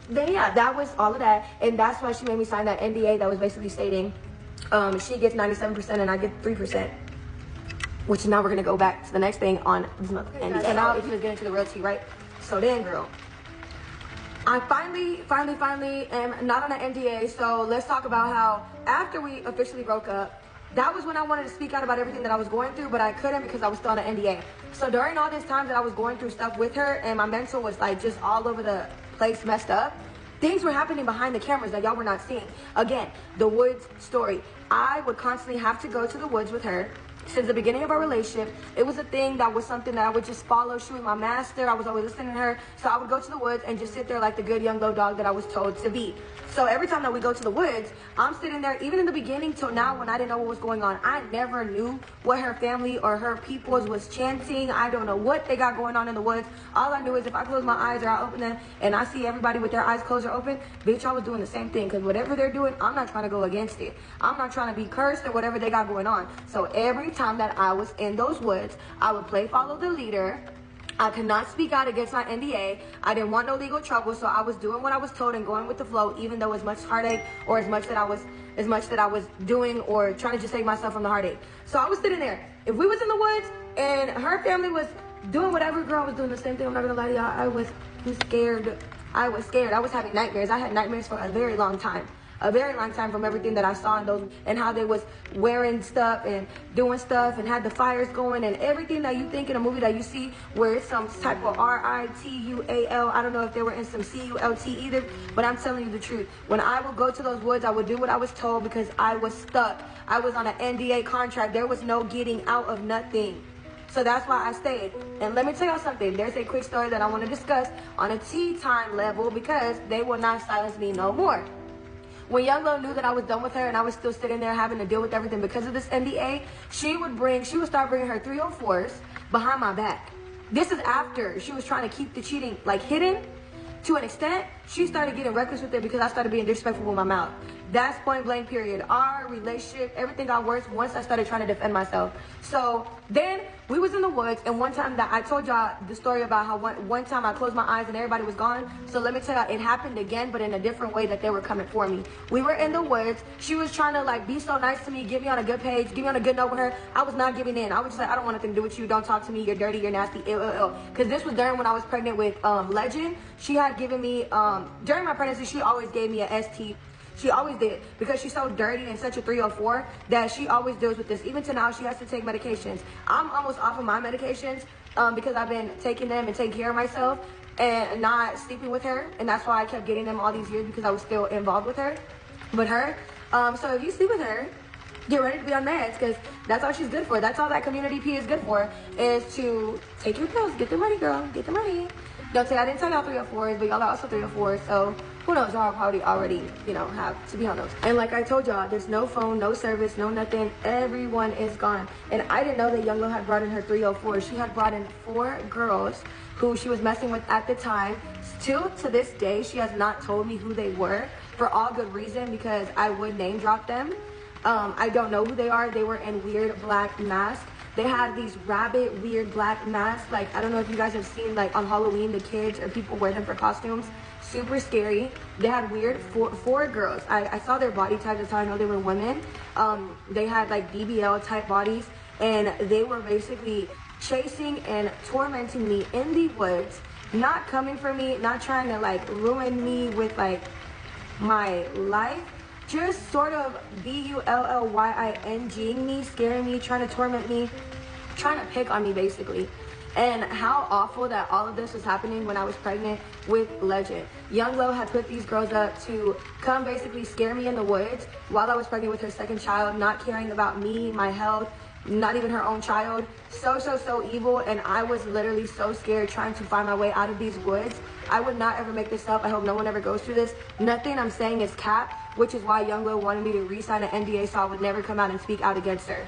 then yeah, that was all of that, and that's why she made me sign that NDA that was basically stating she gets 97% and I get 3%. Which now we're gonna go back to the next thing on this month. And so now if you just get into the real tea, right? So then, girl, I finally am not on an NDA. So let's talk about how after we officially broke up, that was when I wanted to speak out about everything that I was going through, but I couldn't because I was still on an NDA. So during all this time that I was going through stuff with her and my mental was like just all over the place, messed up, things were happening behind the cameras that y'all were not seeing. Again, the woods story. I would constantly have to go to the woods with her. Since the beginning of our relationship, it was a thing that was something that I would just follow. She was my master. I was always listening to her. So I would go to the woods and just sit there like the good young low dog that I was told to be. So every time that we go to the woods, I'm sitting there, even in the beginning till now when I didn't know what was going on. I never knew what her family or her peoples was chanting. I don't know what they got going on in the woods. All I knew is if I close my eyes or I open them and I see everybody with their eyes closed or open, bitch, I was doing the same thing. Because whatever they're doing, I'm not trying to go against it. I'm not trying to be cursed or whatever they got going on. So every time that I was in those woods, I would play follow the leader. I could not speak out against my NDA. I didn't want no legal trouble, so I was doing what I was told and going with the flow, even though as much heartache or as much that I was doing or trying to just save myself from the heartache. So I was sitting there. If we was in the woods and her family was doing whatever, girl, I was doing the same thing. I'm not gonna lie to y'all. I was scared. I was scared. I was having nightmares. I had nightmares for a very long time. A very long time from everything that I saw in those and how they was wearing stuff and doing stuff and had the fires going and everything that you think in a movie that you see where it's some type of RITUAL. I don't know if they were in some CULT either, but I'm telling you the truth. When I would go to those woods, I would do what I was told because I was stuck. I was on an NDA contract. There was no getting out of nothing. So that's why I stayed. And let me tell y'all something. There's a quick story that I want to discuss on a tea time level because they will not silence me no more. When Young Lo knew that I was done with her and I was still sitting there having to deal with everything because of this NDA, she would start bringing her 304s behind my back. This is after she was trying to keep the cheating like hidden. To an extent, she started getting reckless with it because I started being disrespectful with my mouth. That's point blank period. Our relationship, everything got worse once I started trying to defend myself. So then we was in the woods, and one time that I told y'all the story about how one time I closed my eyes and everybody was gone. So let me tell y'all, it happened again, but in a different way that they were coming for me. We were in the woods. She was trying to like be so nice to me, get me on a good page, get me on a good note with her. I was not giving in. I was just like, I don't want nothing to do with you. Don't talk to me. You're dirty. You're nasty. Because this was during when I was pregnant with Legend. She had given me, during my pregnancy, she always gave me a ST. She always did because she's so dirty and such a 304 that she always deals with this. Even to now, she has to take medications. I'm almost off of my medications because I've been taking them and taking care of myself and not sleeping with her. And that's why I kept getting them all these years because I was still involved with her. So if you sleep with her, get ready to be on meds because that's all she's good for. That's all that community P is good for is to take your pills. Get the money, girl. Get the money. Don't say I didn't tell y'all 304s, but y'all are also 304s, so who knows, y'all probably already, have to be on those. And like I told y'all, there's no phone, no service, no nothing. Everyone is gone. And I didn't know that Young Lo had brought in her 304. She had brought in 4 girls who she was messing with at the time. Still to this day, she has not told me who they were for all good reason because I would name drop them. I don't know who they are. They were in weird black masks. They had these rabbit, weird black masks. Like, I don't know if you guys have seen, like, on Halloween, the kids or people wear them for costumes. Super scary. They had weird, four girls. I saw their body types. That's how I know they were women. They had, like, BBL type bodies. And they were basically chasing and tormenting me in the woods. Not coming for me. Not trying to, like, ruin me with, like, my life. Just sort of BULLYINGing me, scaring me, trying to torment me, trying to pick on me basically. And how awful that all of this was happening when I was pregnant with Legend. Young Lo had put these girls up to come basically scare me in the woods while I was pregnant with her second child, not caring about me, my health, not even her own child. So evil, and I was literally so scared trying to find my way out of these woods. I would not ever make this up. I hope no one ever goes through this. Nothing I'm saying is cap, which is why Young Lo wanted me to re-sign an NDA so I would never come out and speak out against her.